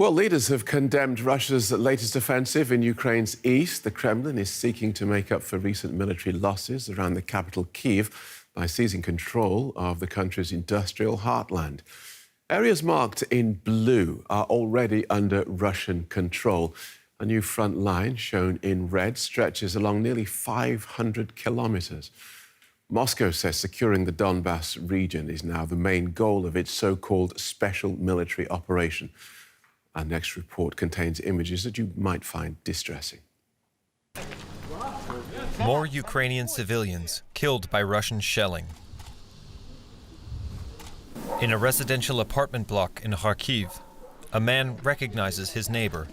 World leaders have condemned Russia's latest offensive in Ukraine's east. The Kremlin is seeking to make up for recent military losses around the capital, Kyiv, by seizing control of the country's industrial heartland. Areas marked in blue are already under Russian control. A new front line, shown in red, stretches along nearly 500 kilometres. Moscow says securing the Donbas region is now the main goal of its so-called special military operation. Our next report contains images that you might find distressing. More Ukrainian civilians killed by Russian shelling. In a residential apartment block in Kharkiv, a man recognizes his neighbor.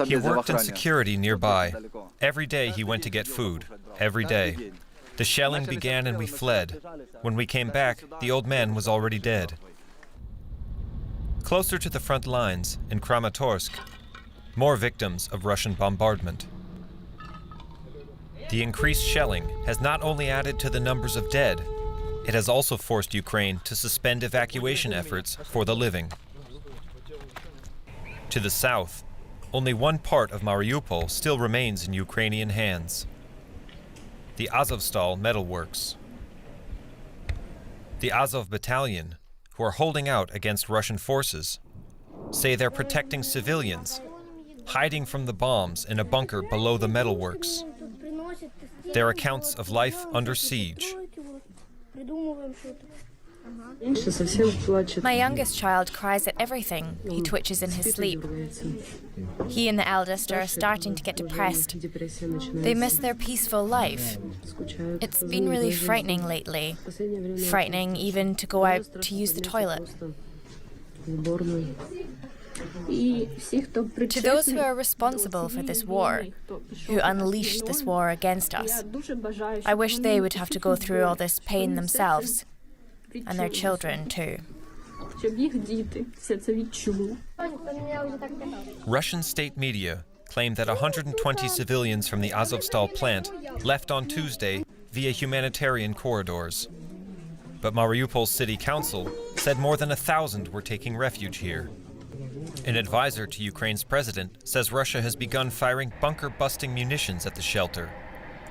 He worked in security nearby. Every day he went to get food. Every day. The shelling began and we fled. When we came back, the old man was already dead. Closer to the front lines, in Kramatorsk, more victims of Russian bombardment. The increased shelling has not only added to the numbers of dead, it has also forced Ukraine to suspend evacuation efforts for the living. To the south, only one part of Mariupol still remains in Ukrainian hands: the Azovstal metalworks. The Azov battalion, who are holding out against Russian forces, say they're protecting civilians, hiding from the bombs in a bunker below the metalworks. Their accounts of life under siege. My youngest child cries at everything. He twitches in his sleep. He and the eldest are starting to get depressed. They miss their peaceful life. It's been really frightening lately. Frightening even to go out to use the toilet. To those who are responsible for this war, who unleashed this war against us, I wish they would have to go through all this pain themselves, and their children too. Russian state media claim that 120 civilians from the Azovstal plant left on Tuesday via humanitarian corridors. But Mariupol's city council said more than 1,000 were taking refuge here. An advisor to Ukraine's president says Russia has begun firing bunker-busting munitions at the shelter,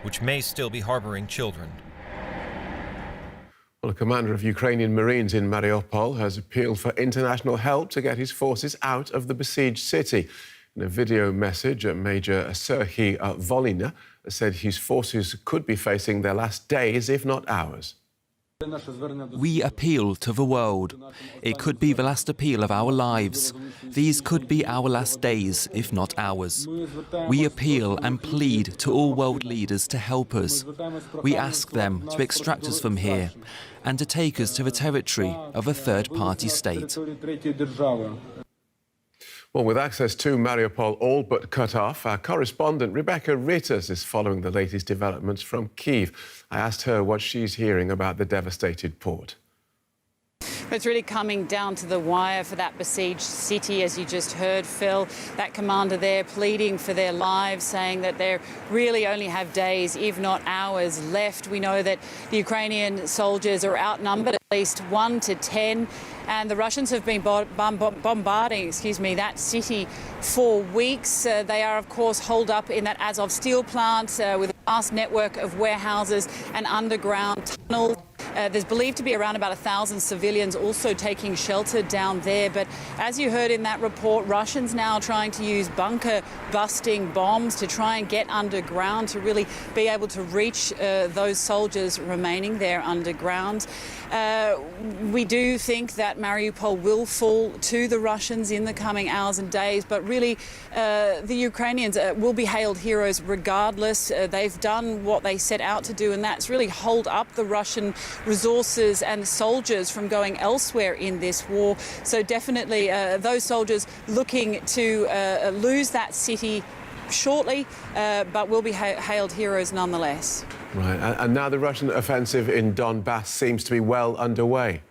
which may still be harboring children. Well, a commander of Ukrainian Marines in Mariupol has appealed for international help to get his forces out of the besieged city. In a video message, Major Serhiy Volina said his forces could be facing their last days, if not hours. We appeal to the world. It could be the last appeal of our lives. These could be our last days, if not hours. We appeal and plead to all world leaders to help us. We ask them to extract us from here and to take us to the territory of a third-party state. Well, with access to Mariupol all but cut off, our correspondent Rebecca Ritters is following the latest developments from Kyiv. I asked her what she's hearing about the devastated port. It's really coming down to the wire for that besieged city, as you just heard, Phil. That commander there pleading for their lives, saying that they really only have days, if not hours, left. We know that the Ukrainian soldiers are outnumbered at least 1 to 10, and the Russians have been bombarding that city for weeks. They are, of course, holed up in that Azov steel plant with a vast network of warehouses and underground tunnels. There's believed to be around about 1,000 civilians also taking shelter down there. But as you heard in that report, Russians now trying to use bunker-busting bombs to try and get underground to really be able to reach those soldiers remaining there underground. We do think that Mariupol will fall to the Russians in the coming hours and days, but really the Ukrainians will be hailed heroes regardless. They've done what they set out to do, and that's really hold up the Russian resources and soldiers from going elsewhere in this war. So definitely those soldiers looking to lose that city shortly, but will be hailed heroes nonetheless. Right, and now the Russian offensive in Donbas seems to be well underway.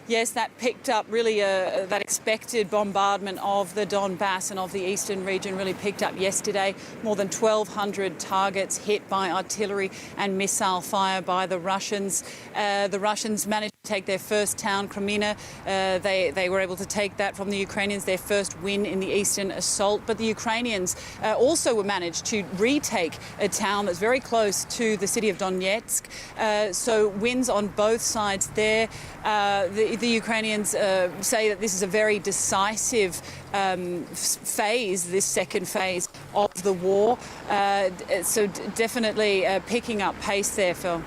Yes, that picked up really that expected bombardment of the Donbas and of the eastern region really picked up yesterday. More than 1,200 targets hit by artillery and missile fire by the Russians. The Russians managed take their first town, Kreminna. They were able to take that from the Ukrainians, their first win in the eastern assault. But the Ukrainians also managed to retake a town that's very close to the city of Donetsk. So wins on both sides there. The Ukrainians say that this is a very decisive phase, this second phase of the war. So definitely picking up pace there, Phil.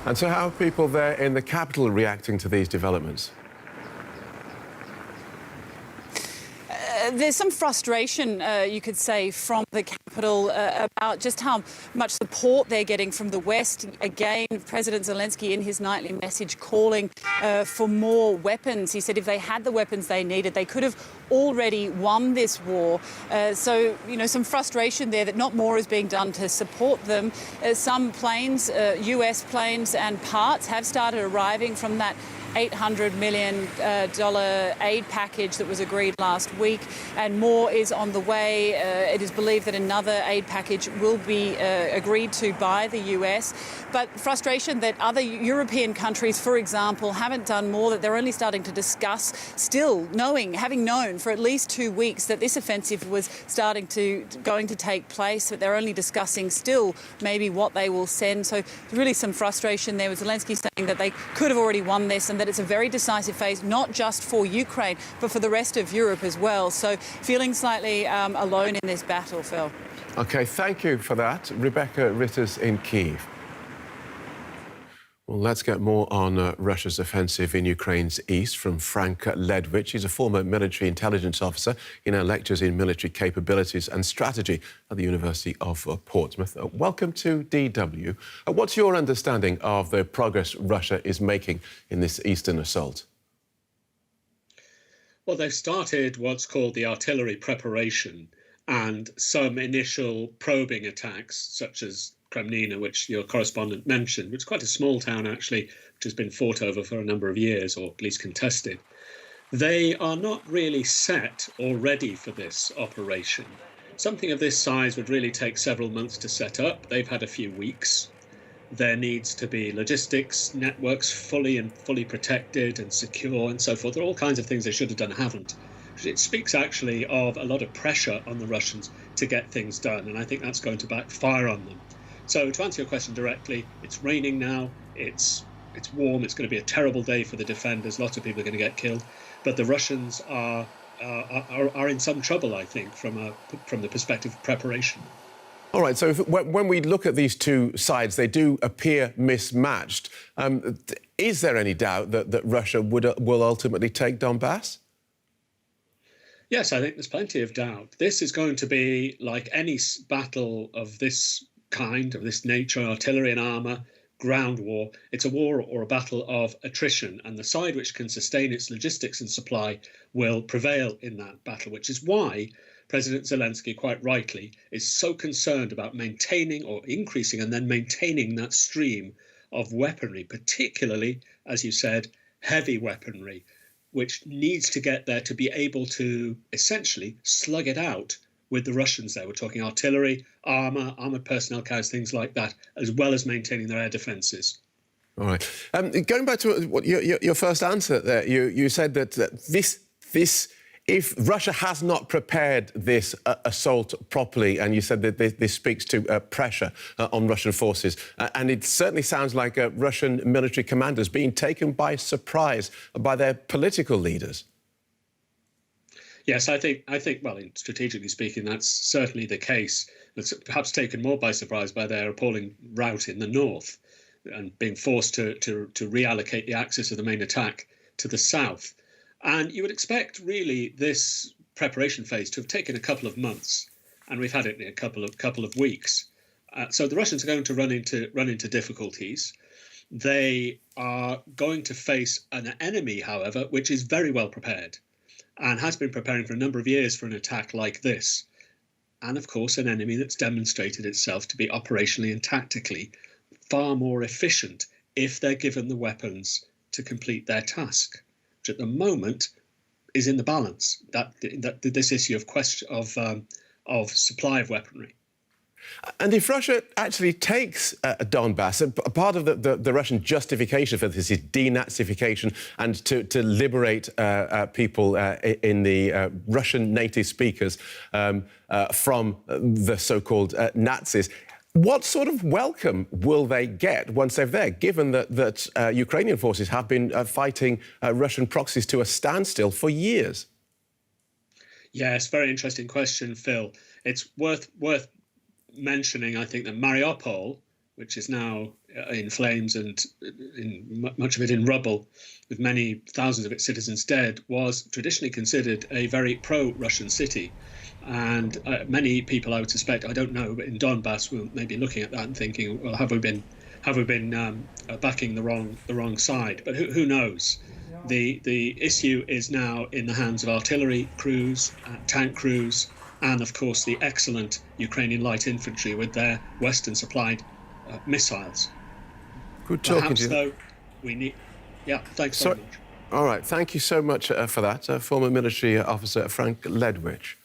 And so how are people there in the capital reacting to these developments? There's some frustration, you could say, from the capital about just how much support they're getting from the West. Again, President Zelensky in his nightly message calling for more weapons. He said if they had the weapons they needed, they could have already won this war. So, you know, some frustration there that not more is being done to support them. Some planes, US planes and parts have started arriving from that $800 million aid package that was agreed last week, and more is on the way. It is believed that another aid package will be agreed to by the US. But frustration that other European countries, for example, haven't done more, that they're only starting to discuss, still having known for at least 2 weeks that this offensive was going to take place, but they're only discussing still maybe what they will send. So really some frustration there with Zelensky saying that they could have already won this and that it's a very decisive phase, not just for Ukraine, but for the rest of Europe as well. So feeling slightly alone in this battle, Phil. OK, thank you for that. Rebecca Ritters in Kyiv. Well, let's get more on Russia's offensive in Ukraine's east from Frank Ledwich. He's a former military intelligence officer. He now lectures in military capabilities and strategy at the University of Portsmouth. Welcome to DW. What's your understanding of the progress Russia is making in this eastern assault? Well, they've started what's called the artillery preparation and some initial probing attacks, such as Kreminna, which your correspondent mentioned, which is quite a small town, actually, which has been fought over for a number of years, or at least contested. They are not really set or ready for this operation. Something of this size would really take several months to set up. They've had a few weeks. There needs to be logistics, networks fully protected and secure and so forth. There are all kinds of things they should have done, haven't. It speaks actually of a lot of pressure on the Russians to get things done, and I think that's going to backfire on them. So to answer your question directly, it's raining now, it's warm, it's going to be a terrible day for the defenders, lots of people are going to get killed, but the Russians are in some trouble, I think, from the perspective of preparation. All right, so when we look at these two sides, they do appear mismatched. Is there any doubt that Russia will ultimately take Donbas? Yes, I think there's plenty of doubt. This is going to be like any battle of this kind, of this nature, artillery and armour, ground war. It's a war or a battle of attrition, and the side which can sustain its logistics and supply will prevail in that battle, which is why President Zelensky, quite rightly, is so concerned about maintaining or increasing and then maintaining that stream of weaponry, particularly, as you said, heavy weaponry, which needs to get there to be able to essentially slug it out with the Russians there. We're talking artillery, armoured personnel carriers, things like that, as well as maintaining their air defences. All right. Going back to what your first answer there, you said that this if Russia has not prepared this assault properly, and you said that this speaks to pressure on Russian forces, and it certainly sounds like Russian military commanders being taken by surprise by their political leaders. Yes, I think, well, strategically speaking, that's certainly the case. It's perhaps taken more by surprise by their appalling rout in the north and being forced to reallocate the axis of the main attack to the south. And you would expect, really, this preparation phase to have taken a couple of months, and we've had it in a couple of weeks. So the Russians are going to run into difficulties. They are going to face an enemy, however, which is very well prepared and has been preparing for a number of years for an attack like this. And, of course, an enemy that's demonstrated itself to be operationally and tactically far more efficient if they're given the weapons to complete their task, which at the moment is in the balance, that this issue of supply of weaponry. And if Russia actually takes Donbas, a part of the Russian justification for this is denazification and to liberate people in the Russian native speakers from the so-called Nazis. What sort of welcome will they get once they're there, given that Ukrainian forces have been fighting Russian proxies to a standstill for years? Yes, very interesting question, Phil. It's worth mentioning, I think, that Mariupol, which is now in flames and much of it in rubble, with many thousands of its citizens dead, was traditionally considered a very pro-Russian city. And many people, I would suspect, I don't know, but in Donbas will maybe looking at that and thinking, well, have we been backing the wrong side? But who knows? The issue is now in the hands of artillery crews, tank crews, and of course the excellent Ukrainian light infantry with their Western-supplied missiles. Good talking Perhaps, to you. though, we need. Yeah, thanks very much. All right, thank you so much for that, former military officer Frank Ledwich.